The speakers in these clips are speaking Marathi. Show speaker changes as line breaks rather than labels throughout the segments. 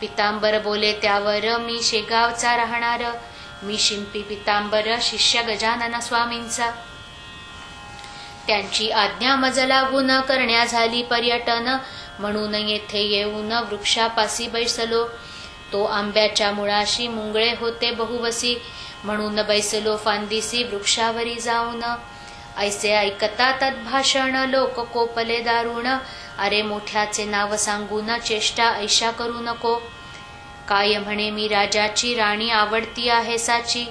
पितांबर बोले त्यावर, मी शेगावचा राहणार, मी शिंपी पितांबर, शिष्य गजानन स्वामींचा. त्यांची आज्ञा मज लागून करण्या झाली पर्यटन, म्हणून येथे येऊन वृक्षापासी बैसलो. तो आंब्याच्या मुळाशी मुंगळे होते बहुवसी, म्हणून बैसलो फांदीसी वृक्षावरी जाऊन. ऐसे ऐकता तद्भाषण लोक कोपले दारुण, अरे मोठ्याचे नाव सांगून चेष्टा ऐशा करू नको. काय म्हणे मी राजाची, राणी आवडती आहे साची,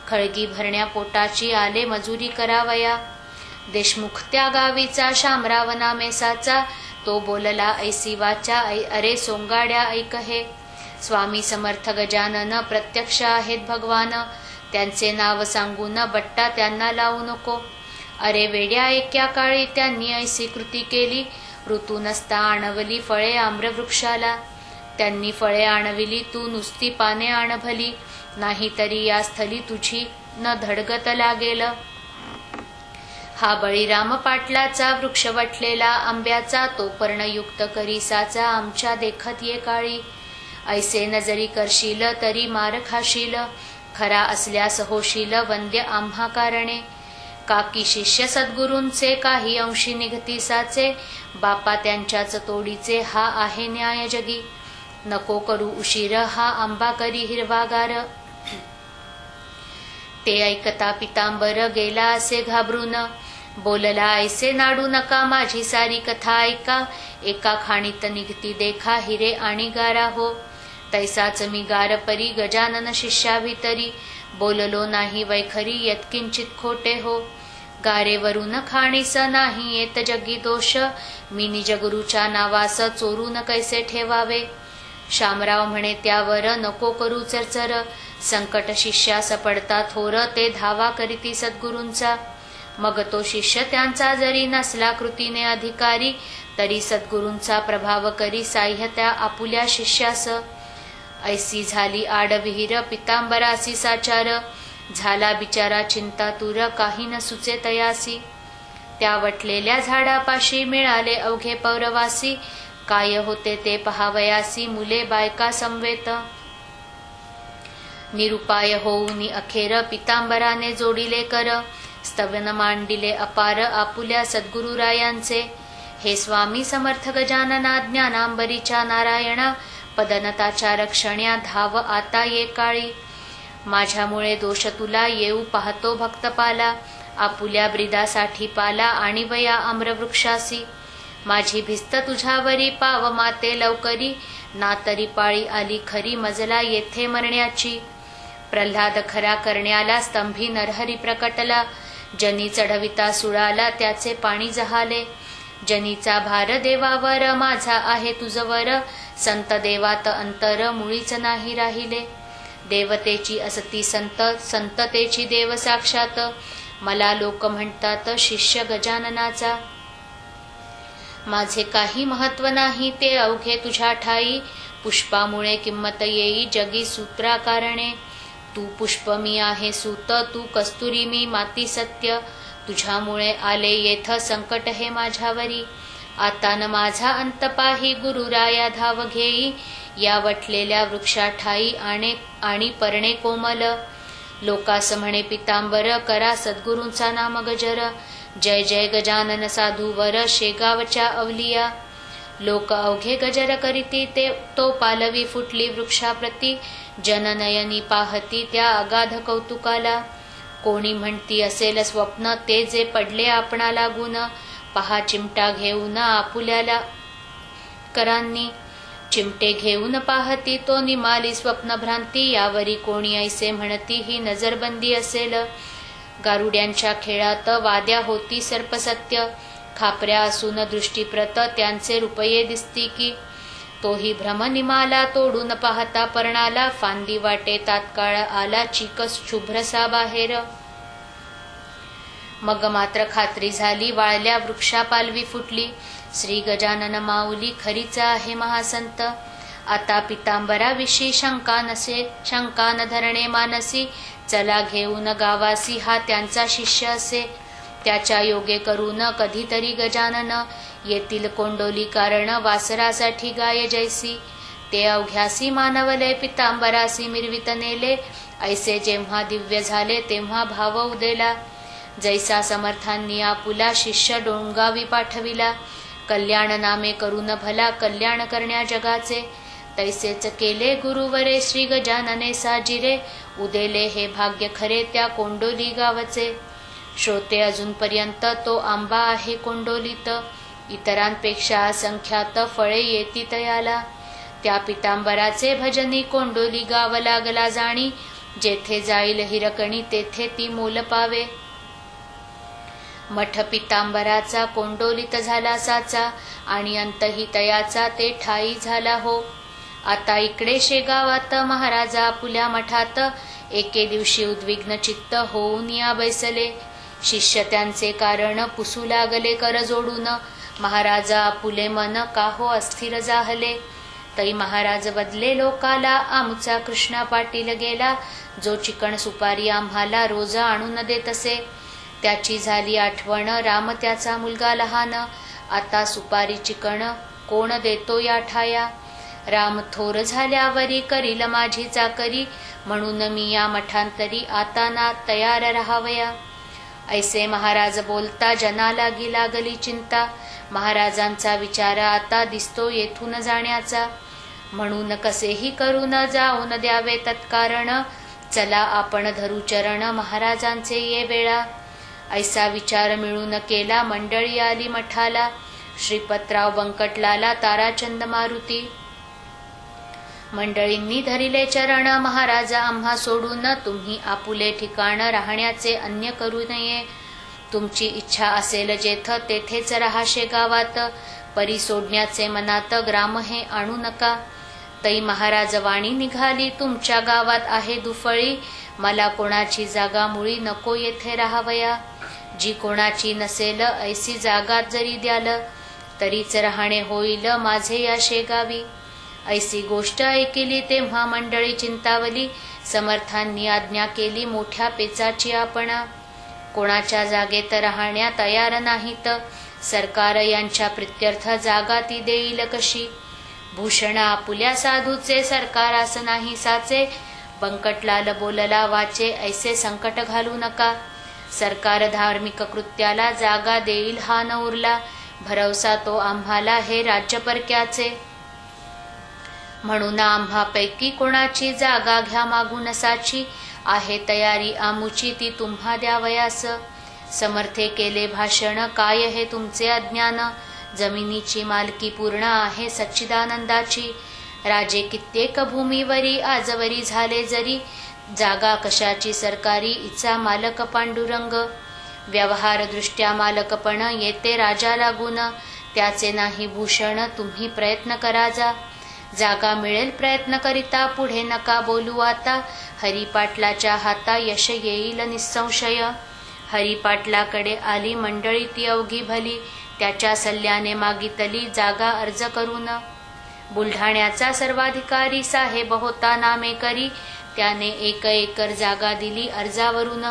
खळगी भरण्या पोटाची आले मजुरी करावया. देशमुख त्या गावीचा शामराव नामेसाचा, तो बोलला ऐसी वाचा, अरे सोंगाड्या ऐक हे. स्वामी समर्थ गजानन प्रत्यक्ष आहेत भगवान, त्यांचे नाव सांगून बट्टा त्यांना लावू नको. अरे वेड्या एक्या काळी त्यांनी ऐसी कृती केली, ऋतू नसता आणवली फळे आम्रवृक्षाला. त्यांनी फळे आणविली तू नुसती पाने आणभली, नाही तरी या स्थली तुझी न धडगत लागेल. हा बळीराम पाटलाचा वृक्ष वटलेला आंब्याचा, तो पर्णयुक्त करीसाचा आमच्या देखत ये काळी. ऐसे नजरी करशील तरी मार खाशील, खरा असल्यास होशील वंद्य आम्हा कारणे. काकी शिष्य सद्गुरूंचे काही अंशी निघतीसाचे, बापा त्यांच्याच तोडीचे हा आहे न्याय जगी. नको करू उशीर हा आंबा करी हिरवागार. ते ऐकता पितांबर गेला असे घाबरून, बोलला ऐसे नाडू नका माझी सारी कथा ऐका. एका खाणीत निघती देखा हिरे आणि गारा हो, तैसाच मी गार परी गजानन शिष्या भितरी. बोललो नाही वैखरी यत्किंचित खोटे हो, गारेवरून खाणीस नाही येत जगी दोष. मी निजगुरूच्या नावास चोरून कैसे ठेवावे. शामराव म्हणे त्यावर, नको करू चरचर, संकट शिष्यास पडता थोर, ते धावा करीती सद्गुरूंचा. मग तो शिष्य त्यांचा जरी नसला कृतीने अधिकारी, तरी सद्गुरूंचा प्रभाव करी साह्य त्या आपुल्या शिष्यास. ऐसी झाली आडविहीर पितांबरासी साचार, झाला बिचारा चिंतातूर काही न सुचे तयासी. त्या वटलेल्या झाडापाशी मिळाले अवघे पौरवासी, काय होते ते पहावयासी मुले बायका समवेत. निरुपाय होऊनी अखेर पितांबराने जोडिले कर, स्तवन मांडिले अपार आपुल्या सद्गुरुरायांचे. हे स्वामी समर्थ गजानना ज्ञानांबरीच्या नारायणा, पदनताच्या रक्षण्या धाव आता ये काळी. माझ्यामुळे दोष तुला येऊ पाहतो भक्तपाला, आपुल्या ब्रिदासाठी पाला आणि वया आम्रवृक्षासी. माझी भिस्त तुझ्यावरी पाव माते लवकरी, ना तरी पाळी आली खरी मजला येथे मरण्याची. प्रल्हाद खरा करण्याला स्तंभी नरहरी प्रकटला, जनी चढविता सुळाला त्याचे पाणी जहाले. जनीचा भार देवावर माझा आहे तुझवर, संत देवात अंतर मुळीच नाही राहिले. देवतेची असती संत, संततेची देव साक्षात, मला लोक म्हणतात शिष्य गजाननाचा. माझे काही महत्व नाही ते अवघे तुझ्या ठाई, पुष्पामुळे किंमत येई जगी सूत्रा कारणे. तू पुष्प मी आहे सूत, तू कस्तुरी मी माती सत्य, तुझ्यामुळे आले येथ संकट हे माझ्यावरी. आता न माझा अंत पाही गुरुराया धाव घेई, या वटलेल्या वृक्षा ठाई आणि पर्णे कोमल. लोकास म्हणे पितांबर करा सद्गुरूंचा नाम गजर, जय जय गजानन साधूवर शेगावच्या अवलिया. लोक अवघे गजर करीती ते तो पालवी फुटली वृक्षाप्रती, जननयनी पाहती त्या अगाध कौतुकाला. कोणी म्हणती असेल स्वप्न ते जे पडले आपणा लागून, पहा चिमटा घेऊन आपुल्याला करांनी. चिमटे घेऊन पाहती तो निमाली स्वप्न भ्रांती, यावरी कोणी ऐसे म्हणती ही नजरबंदी असेल. गारुड्यांच्या खेळात वाद्या होती सर्पसत्य, खापऱ्या असून दृष्टीप्रत त्यांचे रुपये दिसती की. तोही भ्रम निमाला तोडून पाहता पर्णाला, फांदी वाटे तात्काळ आला चिकस शुभ्रसा बाहेर. मग मात्र खात्री झाली वाळल्या वृक्षा पालवी फुटली, श्री गजानन माऊली खरीच आहे महासंत. आता पितांबराविषयी शंका न धरणे मानसी, चला घेऊन गावासी हा त्यांचा शिष्य असे. त्याच्या योगे करून कधीतरी गजानन, येतील कोंडोली कारण वासरासाठी गाय जैसी. ते अवघ्यासी मानवले पितांबरासी मिरवित नेले. ऐसे जेव्हा दिव्य झाले तेव्हा भाव उदेला. जैसा समर्थांनी आपुला शिष्य डोंगावी पाठविला. कल्याण नामे करून भला कल्याण करण्या जगाचे. तैसेच केले गुरुवरे श्री गजानने साजिरे. उदेले हे भाग्य खरे त्या कोंडोली गावचे. श्रोते अजूनपर्यंत तो आंबा आहे कोंडोलीत. इतरांपेक्षा असंख्यात फळे येती तयाला. त्या पितांबराचे भजनी कोंडोली गाव लागला जाणी. जेथे जाईल हिरकणी तेथे ती मोल पावे. मठ पितांबराचा कोंडोलीत झाला साचा. आणि अंतही तयाचा ते ठाई झाला हो. आता इकडे शेगावात महाराजा आपुल्या मठात. एके दिवशी उद्विग्न चित्त होऊन या बैसले. शिष्य त्यांचे कारण पुसू लागले कर जोडून. महाराजा आपुले मन का हो अस्थिर जाहले. तै महाराज बदले लोकाला आमचा कृष्णा पाटील गेला. जो चिकण सुपारी आम्हाला रोज आणून देत असे. त्याची झाली आठवण राम त्याचा मुलगा लहान. आता सुपारी चिकण कोण देतो या ठाया. राम थोर झाल्यावरी करील माझी चाकरी. म्हणून मी या मठांतरी आता ना तयार राहावया. ऐसे महाराज बोलता जना लागली चिंता. महाराजांचा विचार आता दिसतो येथून जाण्याचा. म्हणून कसेही करून जाऊन द्यावे तत्कारण. चला आपण धरू चरण महाराजांचे ये वेळा. ऐसा विचार मिळून केला मंडळी आली मठाला. श्रीपतराव बंकटलाला ताराचंद मारुती. मंडळींनी धरिले चरण महाराज आम्हा सोडून. तुम्ही आपुले ठिकाण राहण्याचे अन्य करू नये. तुमची इच्छा असेल जेथ तेथेच राहा शेगावात. परी सोडण्याचे मनात ग्राम हे आणू नका. तै महाराज वाणी निघाली तुमच्या गावात आहे दुफळी. मला कोणाची जागा मुळी नको येथे राहावया. जी कोणाची नसेल ऐसी जागा जरी द्याल तरीच राहणे होईल माझे या शेगावी. ऐसी गोष्ट ऐकली तेव्हा मंडळी चिंतावली. समर्थांनी आज्ञा केली मोठ्या पेचाची आपणा. कोणाच्या जागेत राहण्या तयार नाहीत. सरकार यांच्या प्रित्यर्थ जागा ती देईल कशी. भूषण आपुल्या साधूचे सरकारास नाही साचे. बंकटलाल बोलला वाचे ऐसे संकट घालू नका. सरकार धार्मिक कृत्याला जागा देईल हा न उरला. भरवसा तो आम्हाला हे राज्य परक्याचे. म्हणून आम्हापैकी कोणाची जागा घ्या मागून साची. आहे तयारी आमुची ती तुम्हा द्यावयास. समर्थे केले भाषण काय हे तुमचे अज्ञान. जमिनीची मालकी पूर्ण आहे सच्चिदानंदाची. राजे कित्येक भूमीवरी आजवरी झाले जरी. जागा कशाची सरकारी इचा मालक पांडुरंग. व्यवहार दृष्ट्या मालकपण येते राजा लागून. त्याचे नाही भूषण तुम्ही प्रयत्न करा जा. जागा मिळेल प्रयत्न करिता पुढे नका बोलू आता. हरिपाटलाच्या हाता यश येईल निसंशय. हरिपाटलाकडे आली मंडळी ती अवघी भली. त्याच्या सल्ल्याने मागितली जागा अर्ज करून. बुलढाण्याचा सर्वाधिकारी साहेब होता नामे करी. त्याने 1 एकर जागा दिली अर्जावरून.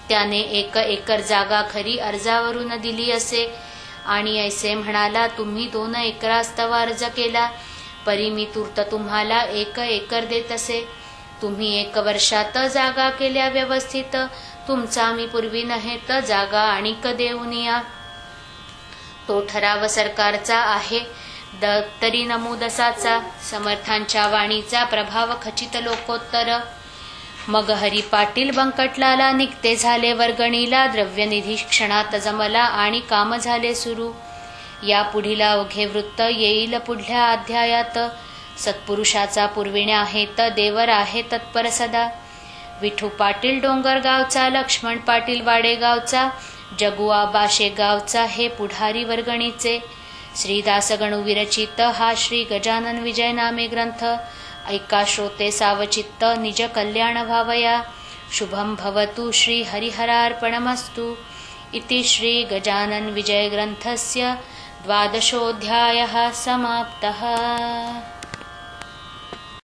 त्याने 1 एकर जागा खरी अर्जावरून दिली असे. आणि ऐसे म्हणाला तुम्ही 2 एकरास्तव अर्ज केला. परी मी तूर्त तुम्हाला 1 एकर देत असे. तुम्ही 1 वर्षात जागा केल्या व्यवस्थित. तुमचा मी पूर्वी नहे तर जागा आणिक देऊन या. तो ठराव सरकारचा आहे दप्तरी नमूद असाचा. समर्थांच्या वाणीचा प्रभाव खचित लोकोत्तर. मग हरिपाटील बंकटलाला निघते झाले वर्गणीला. द्रव्यनिधी क्षणात जमला आणि काम झाले सुरू. या पुढील अवघे वृत्त येईल पुढल्या अध्यायात. सत्पुरुषाचा पुरविण्या आहेत देवर आहे तत्पर सदा. विठू पाटील डोंगरगावचा. लक्ष्मण पाटील वाडेगावचा. जगुआबा शेगावचा हे पुढारी वर्गणीचे. श्रीदास गणू विरचित हा श्री गजानन विजय नामे ग्रंथ. ऐका श्रोते सावचित्त निज कल्याण भावया. शुभम भवतु श्री हरिहरार्पणमस्तु. इति श्री गजानन विजय ग्रंथस्य 12 अध्यायः समाप्तः.